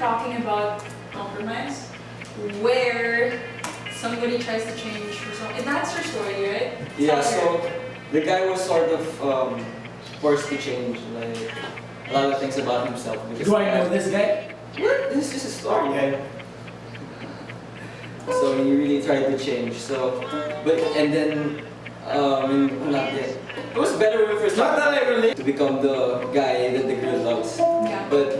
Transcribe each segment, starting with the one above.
talking about compromise, where somebody tries to change for something. That's your story, right? Yeah, so the guy was sort of forced to change like a lot of things about himself. Do I know this guy? What? This is just a story, man. So he really tried to change. So, and then not yet. It was better when we first Not that I relate. to become the guy that the girl loves. Yeah. But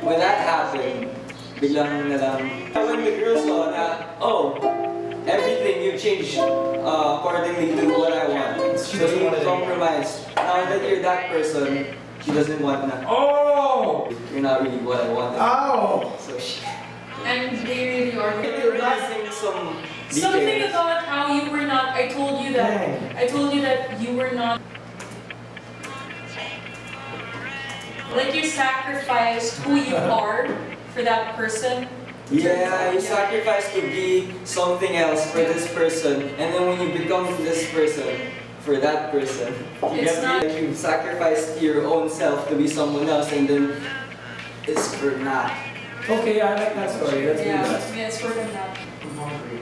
when that happened, biglang na lang, when the girl saw that, oh, everything you changed accordingly to what I want. She So doesn't you want it compromise. Now that you're that person, she doesn't want na. Oh! You're not really what I wanted. Ow! So she. And they really are. You're releasing some Something details. about how you were not. I told you that. Dang. I told you that you were not. Like you sacrificed who you are for that person. Yeah, you sacrifice to be something else for this person, and then when you become this person for that person, It's not. you sacrifice your own self to be someone else, and then it's for not. Okay, I like that story. Let's do Yeah, that. yeah, it's worth that. I'm hungry.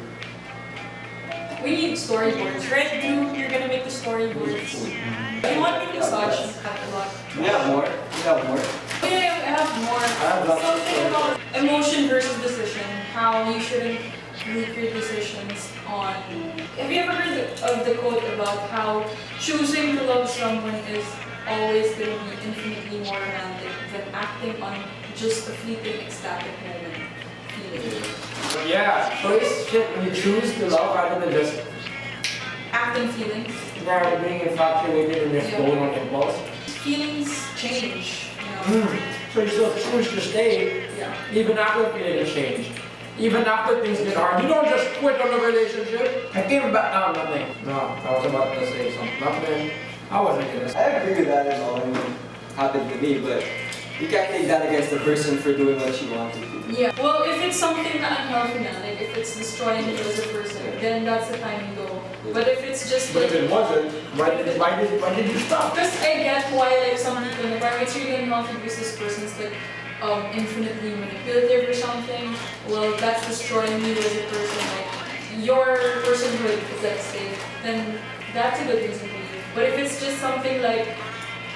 We need storyboards, right? You're gonna make the storyboards. You want me to massage a lot? We have more. We have more. Yeah, I have more. have lots of Something about emotion versus decision. How you shouldn't root your decisions on. Have you ever heard of the quote about how choosing to love someone is always going to be infinitely more romantic than acting on just a fleeting ecstatic moment feeling? Yeah, so it's shit when you choose to love rather than just Acting feelings. being infatuated and just going on impulse. Feelings change, you know? So you still choose to stay Yeah. even after feelings change. Even after things get hard. You don't just quit on the relationship. I came back down, nothing. No, I was about to say something. Nothing. I wasn't gonna say. I agree with that and all. I mean, happened to me, but you can't take that against the person for doing what she wanted to do. Yeah. Well, if it's something na unhealthy na, like if it's destroying you as a person, then that's the time you go. But if it's just But like, if it wasn't, why did you stop? because I get why like some people, like, why it's really unhealthy because this person's like infinitely manipulative or something. Well, that's destroying you as a person. Like your personhood is at stake. Then that's a good reason to leave. But if it's just something like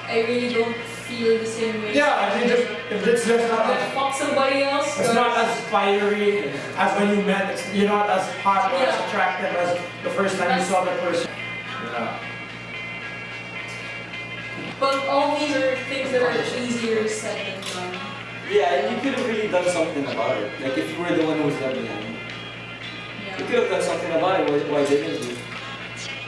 I really don't feel the same way. Yeah, I mean, if it's just not Like fuck somebody else. it's not as fiery as when you met. You're not as hot or as Yeah. attractive as the first time you saw the person. Yeah. But all these are things that are easier said than done. Yeah, and you could have really done something about it. Like if you were the one who was left behind. You Yeah. could have done something about it, why didn't you?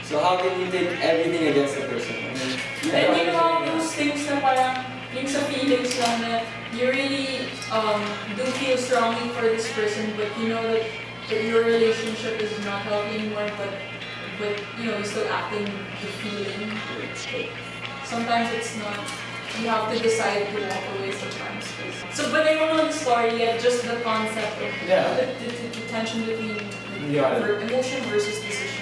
So how can you take everything against the person? I mean, And you know all those things na parang yung sa feelings lang na you really do feel strongly for this person, but you know that your relationship is not healthy anymore, but you know you're still acting the feeling. Sometimes it's not. You have to decide to walk away sometimes. So, but I don't know the story yet. Just the concept of Yeah. the tension between Yeah. emotion versus decision.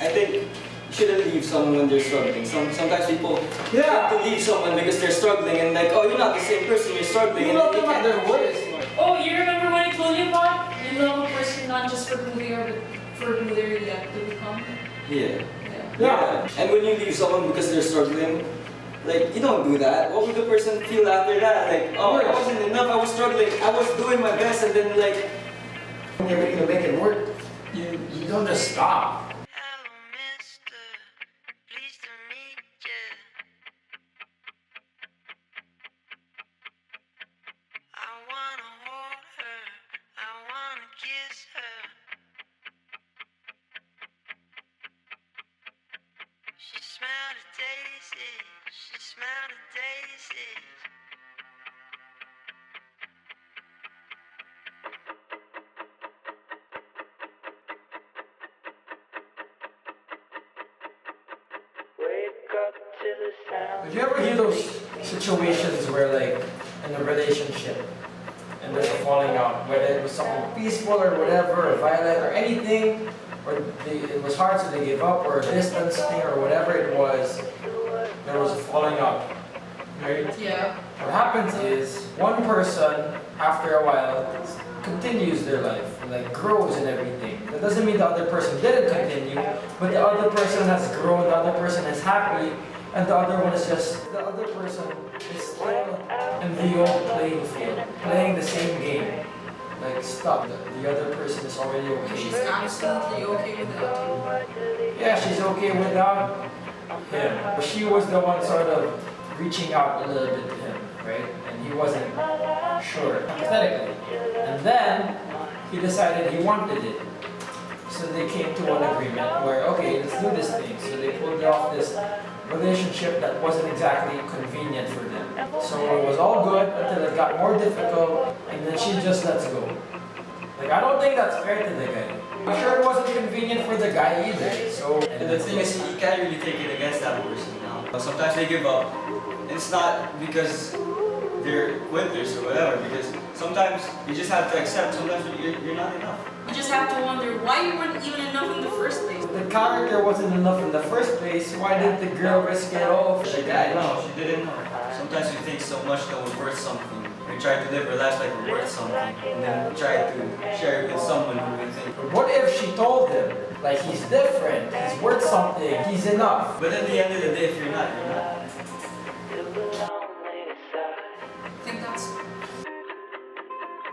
I think you shouldn't leave someone when they're struggling. Sometimes people Yeah. have to leave someone because they're struggling and like, oh, you're not the same person, you're struggling. You and love then them at their can't worst. Oh, you remember when I told you about? You love a person not just for who they are, but for who they really have to become. Yeah. Yeah. And when you leave someone because they're struggling, like, you don't do that. What would the person feel after that? Like, oh, it wasn't enough, I was struggling, I was doing my best, and then like, When you're ready to make it work, you don't just stop. Hello, mister. Pleased to meet ya. I wanna hold her. I wanna kiss her. She smelled of daisies. She smelled of daisies. Did you ever hear those situations where, like, in a relationship, and there's a falling out, whether it was something peaceful or whatever, or violent or anything, or it was hard so they gave up, or a distance thing, or whatever it was, there was a falling out. right? Yeah. What happens is one person, after a while, continues their life, like grows and everything. That doesn't mean the other person didn't continue, but the other person has grown, the other person is happy, and the other one is just, the other person is still in the old playing field, playing the same game. Like, stop, the other person is already okay. She's absolutely okay with that. Yeah, she's okay without him. But she was the one sort of reaching out a little bit to him, right? And he wasn't sure, hypothetically. And then he decided he wanted it. So they came to an agreement where, okay, let's do this thing. So they pulled off this relationship that wasn't exactly convenient for them. So it was all good until it got more difficult, and then she just lets go. Like, I don't think that's fair to the guy. I'm sure it wasn't convenient for the guy either. So, And the thing is, you can't really take it against that person now. Sometimes they give up. It's not because they're quitters or whatever, because sometimes you just have to accept, sometimes you're not enough. You just have to wonder why you weren't even enough in the first place. the character wasn't enough in the first place. Why did the girl risk it all for She the guy? didn't know, she didn't know. Sometimes you think so much that we're worth something. We try to live our lives like we're worth something, and then we try to share it with someone who we think. But what if she told him, like, he's different, he's worth something, he's enough? But at the end of the day, if you're not, you're not. I think that's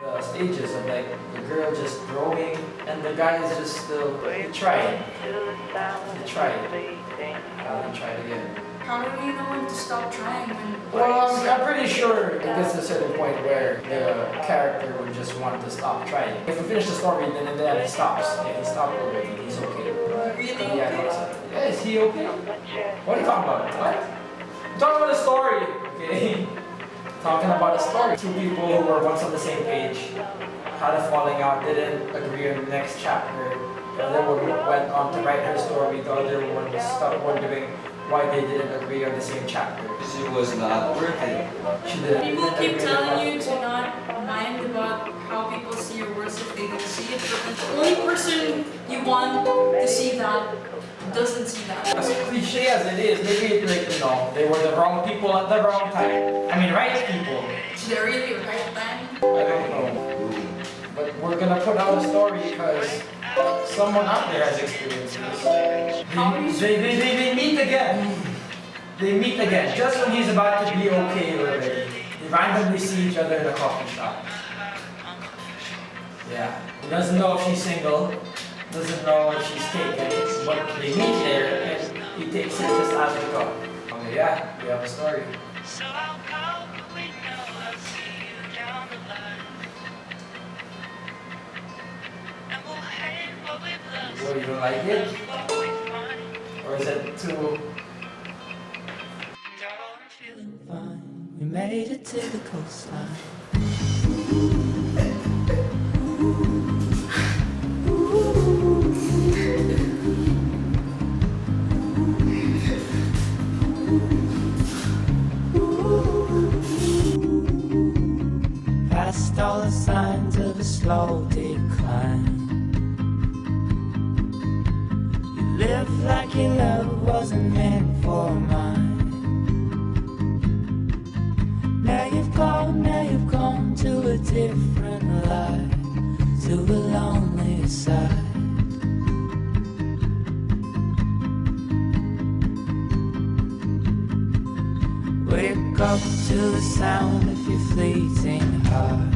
The stages of like the girl just growing and the guy is just still trying. He tried. He tried again. how do we know when to stop trying when Well, I'm pretty sure it gets to a certain point where the character would just want to stop trying. If we finish the story, then in the end he stops. Yeah, he stopped already. He's okay. really Yeah, okay? yeah, is he okay? What are you talking about? What? I'm talking about a story, okay? Talking about a story. Two people who were once on the same page had a falling out, didn't agree on the next chapter. The other one went on to write her story. The other one stopped wondering why they didn't agree on the same chapter. Because it was not worth it. She didn't. People keep telling you to not mind about how people see your works if they don't see it, but the only person you want to see that doesn't see that. As cliche as it is, maybe it's like, you know, they were the wrong people at the wrong time. I mean, right people. Is there really a right time? I don't know. But we're gonna put out a story because someone out there has experienced this. They meet again. They meet again. Just when he's about to be okay already. They randomly see each other in a coffee shop. Yeah. He doesn't know if she's single. Doesn't know if she's taken. But they meet there and he takes it just as we go. Okay, yeah, we have a story. So I'll go, but we know I'll see you down the line. And we'll hate what we've lost, Well, you don't like it? what we find. Or is it too... Darling, I'm feeling fine. We made it to the coastline. Past all the signs of a slow decline. You live like your love wasn't meant for mine. Now you've gone to a different life, to a lonely side. Wake up to the sound of your fleeting heart.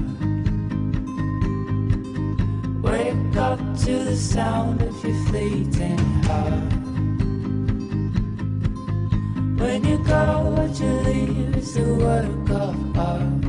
Wake up to the sound of your fleeting heart. When you go, what you leave is the work of art.